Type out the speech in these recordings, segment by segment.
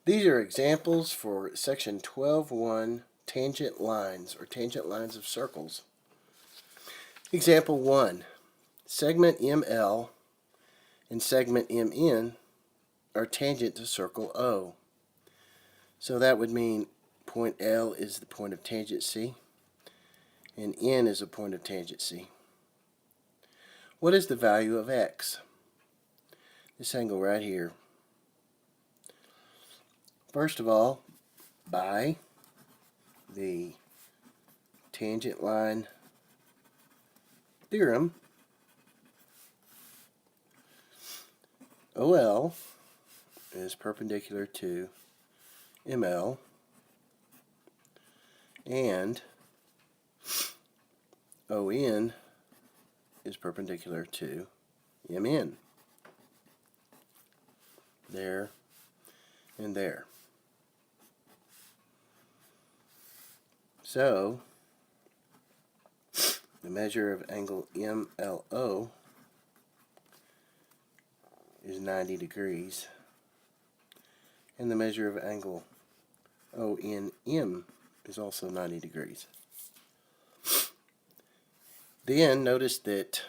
These are examples for section 12.1 tangent lines or tangent lines of circles. Example 1. Segment ML and segment MN are tangent to circle O. So that would mean point L is the point of tangent C and N is a point of tangent C. What is the value of X? This angle right here. First of all, by the tangent line theorem, OL is perpendicular to ML and ON is perpendicular to MN. There and there. So, the measure of angle MLO is 90 degrees, and the measure of angle ONM is also 90 degrees. Then notice that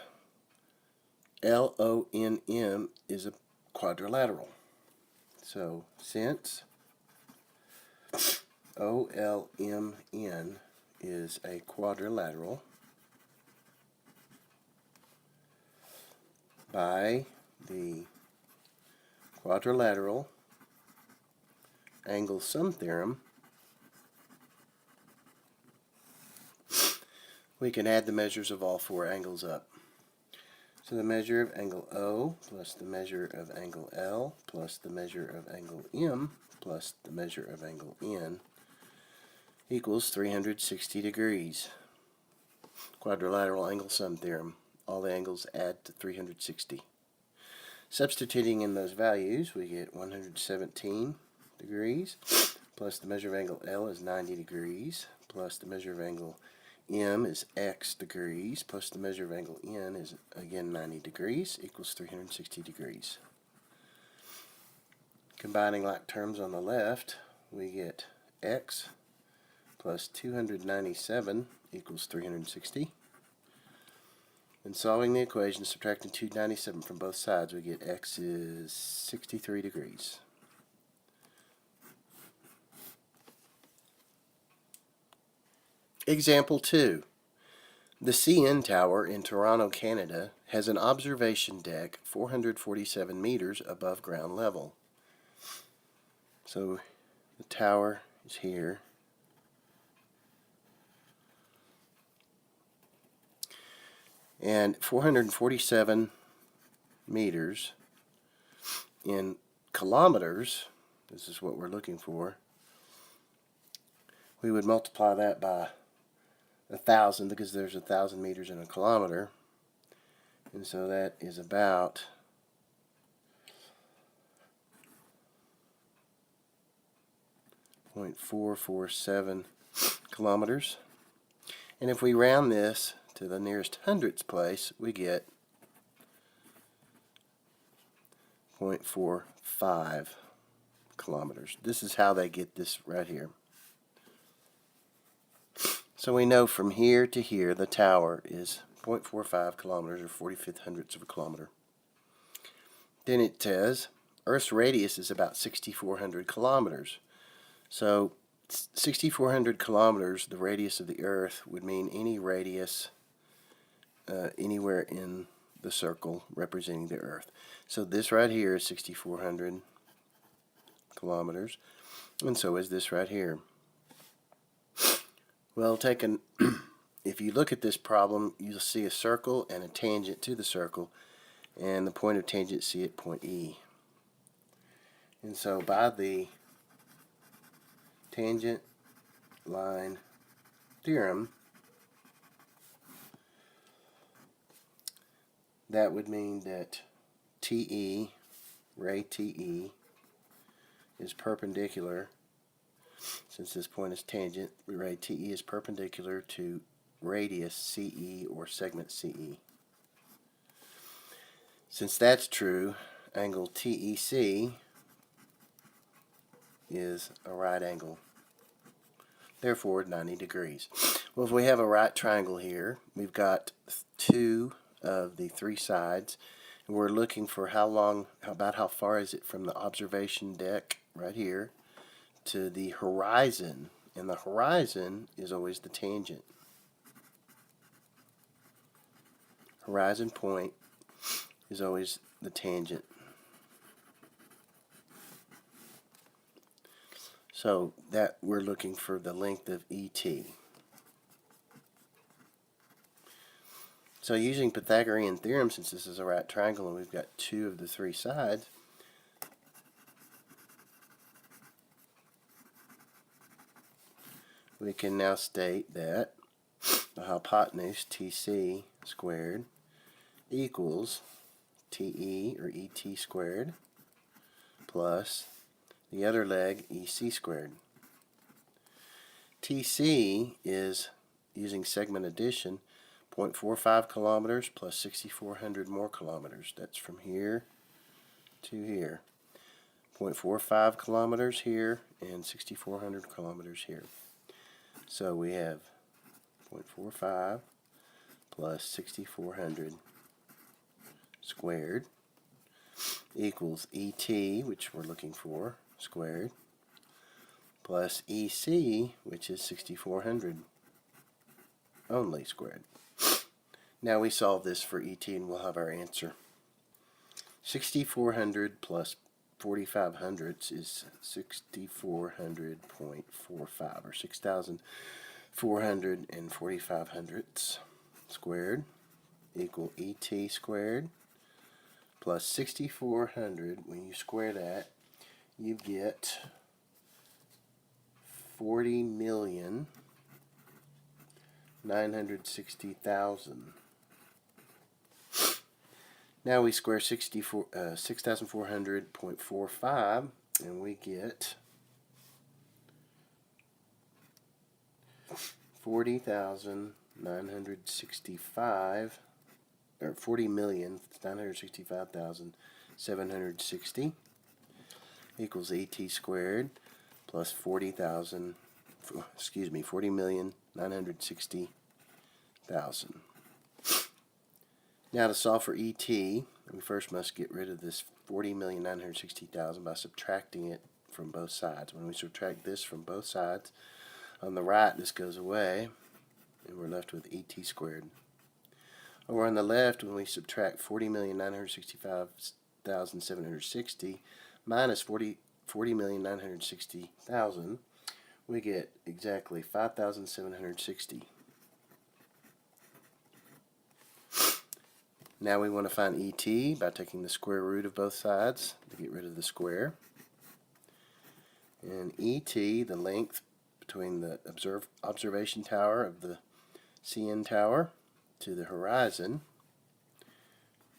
LONM is a quadrilateral. So, since OLMN is a quadrilateral, by the quadrilateral angle sum theorem, we can add the measures of all four angles up. So the measure of angle O plus the measure of angle L plus the measure of angle M plus the measure of angle N equals 360 degrees. Quadrilateral angle sum theorem. All the angles add to 360. Substituting in those values, we get 117 degrees plus the measure of angle L is 90 degrees plus the measure of angle M is x degrees plus the measure of angle N is again 90 degrees equals 360 degrees. Combining like terms on the left, we get x plus 297 equals 360. And solving the equation, subtracting 297 from both sides, we get x is 63 degrees. Example 2. The CN Tower in Toronto, Canada has an observation deck 447 meters above ground level. So the tower is here. And 447 meters in kilometers, this is what we're looking for, we would multiply that by 1,000 because there's 1,000 meters in a kilometer, and so that is about 0.447 kilometers. And if we round this to the nearest hundredths place, we get 0.45 kilometers. This is how they get this right here. So we know from here to here the tower is 0.45 kilometers or 45th hundredths of a kilometer. Then it says Earth's radius is about 6,400 kilometers. So 6,400 kilometers, the radius of the Earth, would mean any radius anywhere in the circle representing the Earth. So this right here is 6,400 kilometers, and so is this right here. Well, if you look at this problem, you'll see a circle and a tangent to the circle, and the point of tangent C at point E. And so by the tangent line theorem, that would mean that TE, ray TE, is perpendicular. Since this point is tangent, ray TE is perpendicular to radius CE or segment CE. Since that's true, angle TEC is a right angle. Therefore, 90 degrees. Well, if we have a right triangle here, we've got 2 of the 3 sides, and we're looking for about how far is it from the observation deck right here to the horizon, and the horizon is always the tangent. Horizon point is always the tangent. So that we're looking for the length of ET. So using Pythagorean theorem, since this is a right triangle and we've got 2 of the 3 sides, we can now state that the hypotenuse, TC squared, equals TE, or ET squared, plus the other leg, EC squared. TC is, using segment addition, 0.45 kilometers plus 6,400 more kilometers. That's from here to here. 0.45 kilometers here and 6,400 kilometers here. So we have 0.45 plus 6,400 squared equals ET, which we're looking for, squared, plus EC, which is 6,400 only squared. Now we solve this for ET and we'll have our answer. 6,400 plus 45 hundredths is 6,400.45, or 6,445 hundredths squared equal ET squared plus 6,400. When you square that, you get 40,960,000. Now we square 6,400.45 and we get 40,965, or 40,965,760 equals ET squared plus 40,960,000. Now to solve for ET, we first must get rid of this 40,960,000 by subtracting it from both sides. When we subtract this from both sides, on the right this goes away and we're left with ET squared. Over on the left, when we subtract 40,965,760 minus 40,960,000, we get exactly 5,760. Now we want to find ET by taking the square root of both sides to get rid of the square. And ET, the length between the observation tower of the CN tower to the horizon,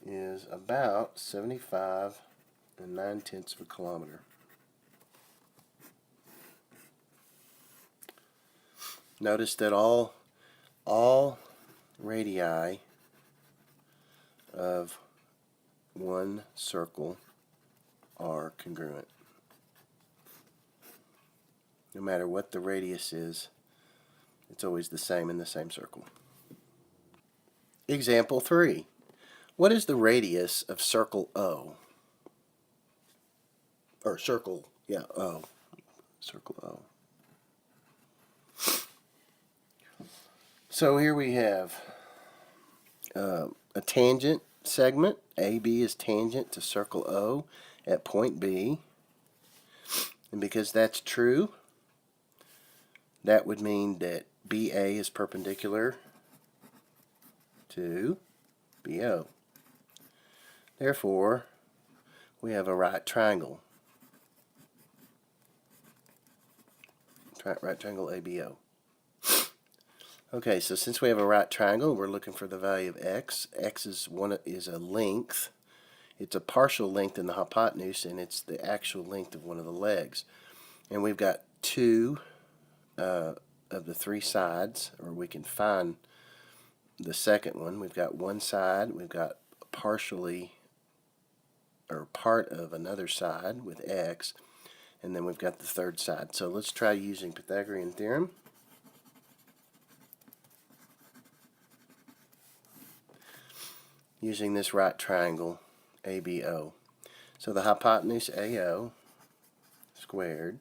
is about 75 9/10 of a kilometer. Notice that all radii of one circle are congruent. No matter what the radius is, it's always the same in the same circle. Example 3. What is the radius of circle O? Or circle, O. Circle O. So here we have a tangent segment. AB is tangent to circle O at point B. And because that's true, that would mean that BA is perpendicular to BO. Therefore, we have a right triangle. Right triangle ABO. Okay, so since we have a right triangle, we're looking for the value of x. X is a length. It's a partial length in the hypotenuse, and it's the actual length of one of the legs. And we've got 2 of the 3 sides, or we can find the second one. We've got one side, we've got partially, or part of another side with x, and then we've got the third side. So let's try using Pythagorean theorem. Using this right triangle ABO. So the hypotenuse AO squared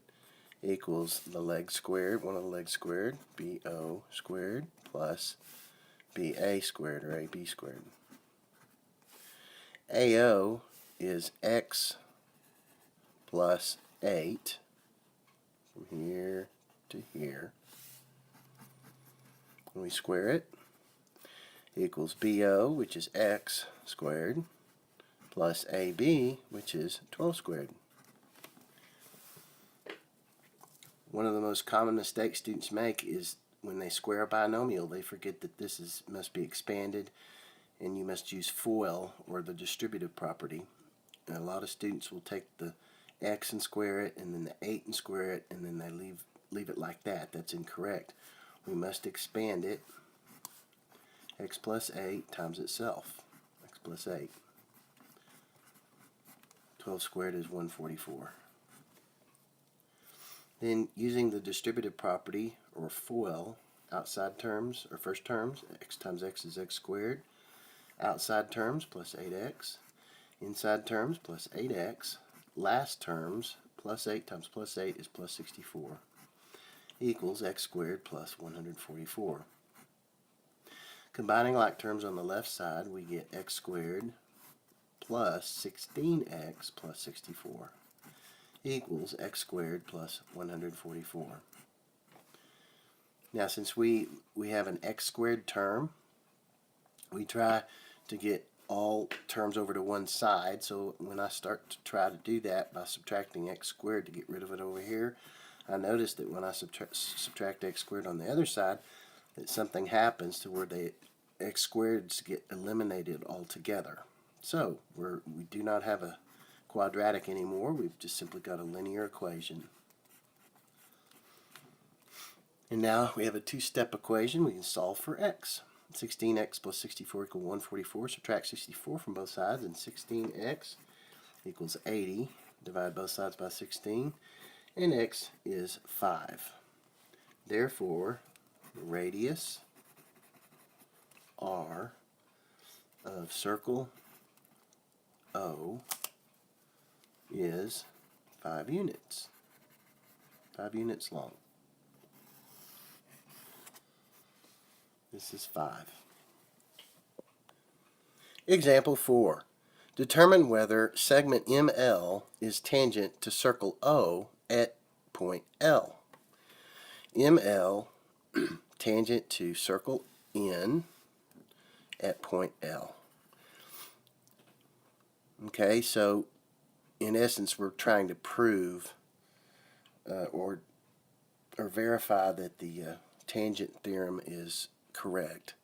equals the leg squared, one of the legs squared, BO squared, plus BA squared, or AB squared. AO is x plus 8 from here to here. When we square it, equals BO, which is x squared, plus AB, which is 12 squared. One of the most common mistakes students make is when they square a binomial, they forget that this must be expanded, and you must use FOIL, or the distributive property. And a lot of students will take the x and square it, and then the 8 and square it, and then they leave it like that. That's incorrect. We must expand it. X plus 8 times itself. X plus 8. 12 squared is 144. Then using the distributive property, or FOIL, outside terms, or first terms, x times x is x squared. Outside terms, plus 8x. Inside terms, plus 8x. Last terms, plus 8 times plus 8 is plus 64. Equals x squared plus 144. Combining like terms on the left side, we get x squared plus 16x plus 64 equals x squared plus 144. Now, since we have an x squared term, we try to get all terms over to one side. So when I start to try to do that by subtracting x squared to get rid of it over here, I notice that when I subtract x squared on the other side, that something happens to where the x squareds get eliminated altogether. So we do not have a quadratic anymore. We've just simply got a linear equation. And now we have a two-step equation. We can solve for x. 16x plus 64 equals 144. Subtract 64 from both sides, and 16x equals 80. Divide both sides by 16, and x is 5. Therefore, the radius r of circle O is 5 units. 5 units long. This is 5. Example 4. Determine whether segment ML is tangent to circle O at point L. ML tangent to circle N at point L. Okay, so in essence we're trying to prove or verify that the tangent theorem is correct.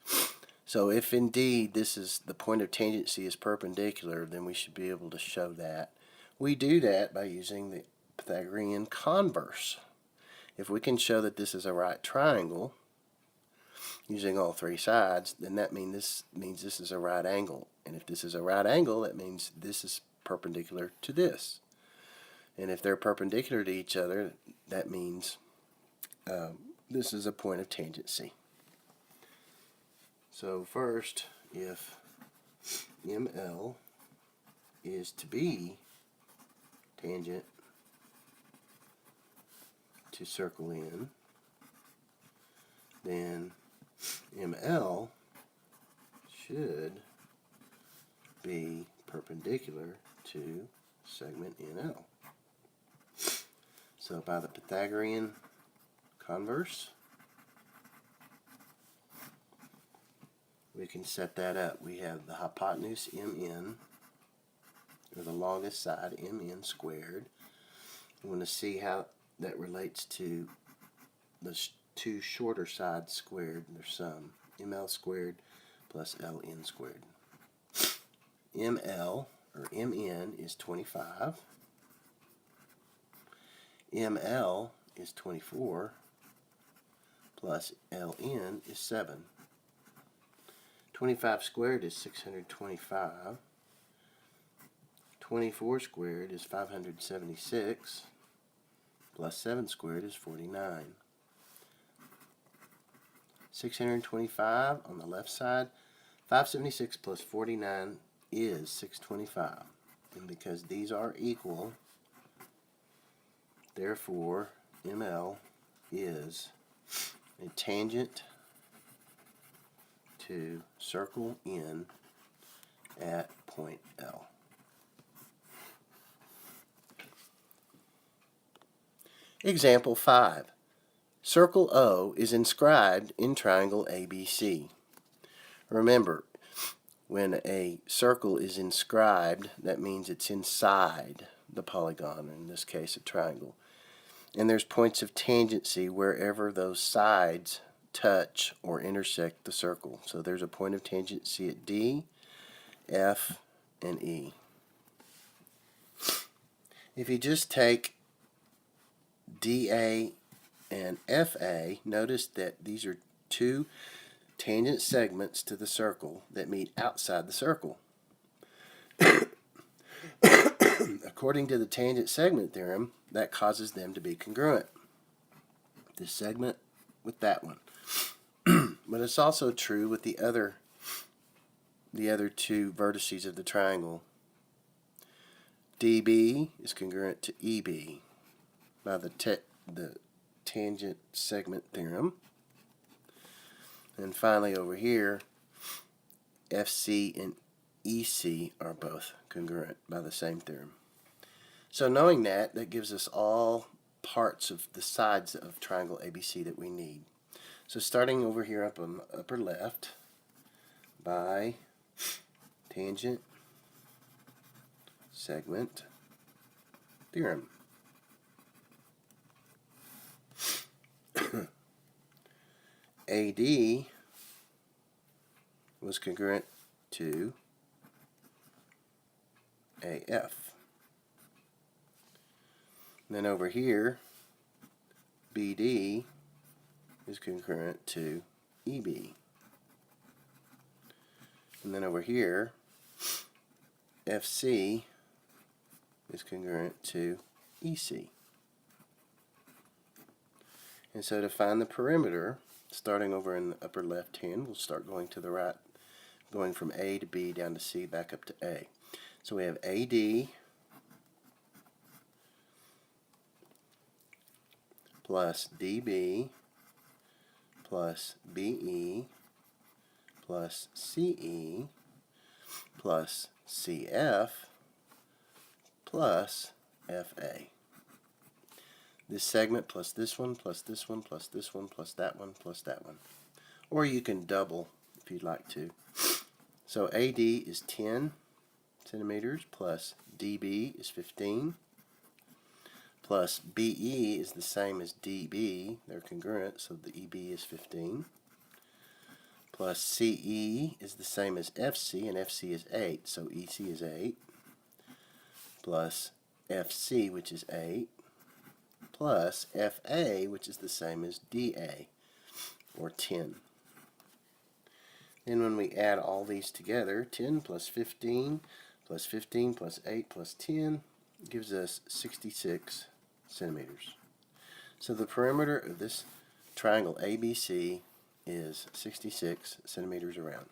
So if indeed this is the point of tangency is perpendicular, then we should be able to show that. We do that by using the Pythagorean converse. If we can show that this is a right triangle using all three sides, then that means this is a right angle. And if this is a right angle, that means this is perpendicular to this. And if they're perpendicular to each other, that means this is a point of tangency. So first, if ML is to be tangent to circle N, then ML should be perpendicular to segment NL. So by the Pythagorean converse, we can set that up. We have the hypotenuse MN, or the longest side, MN squared. We want to see how that relates to the two shorter sides squared, their sum. ML squared plus LN squared. ML, or MN, is 25. ML is 24, plus LN is 7. 25 squared is 625. 24 squared is 576. plus 7 squared is 49. 625 on the left side. 576 plus 49 is 625. And because these are equal, therefore ML is a tangent to circle N at point L. Example 5. Circle O is inscribed in triangle ABC. Remember, when a circle is inscribed, that means it's inside the polygon, in this case a triangle. And there's points of tangency wherever those sides touch or intersect the circle. So there's a point of tangency at D, F, and E. If you just take DA and FA, notice that these are two tangent segments to the circle that meet outside the circle. According to the tangent segment theorem, that causes them to be congruent. This segment with that one. But it's also true with the other two vertices of the triangle. DB is congruent to EB by the tangent segment theorem. And finally over here, FC and EC are both congruent by the same theorem. So knowing that gives us all parts of the sides of triangle ABC that we need. So starting over here up on the upper left, by tangent segment theorem. AD was congruent to AF. And then over here, BD is concurrent to EB. And then over here, FC is congruent to EC. And so to find the perimeter, starting over in the upper left hand, we'll start going to the right, going from A to B down to C back up to A. So we have AD plus DB plus BE plus CE plus CF plus FA. This segment plus this one plus this one plus this one plus that one plus that one. Or you can double if you'd like to. So AD is 10 centimeters plus DB is 15 plus BE is the same as DB. They're congruent, so the EB is 15. Plus CE is the same as FC, and FC is 8, so EC is 8. Plus FC, which is 8. Plus FA, which is the same as DA, or 10. Then when we add all these together, 10 plus 15 plus 15 plus 8 plus 10 gives us 66 centimeters. So the perimeter of this triangle ABC is 66 centimeters around.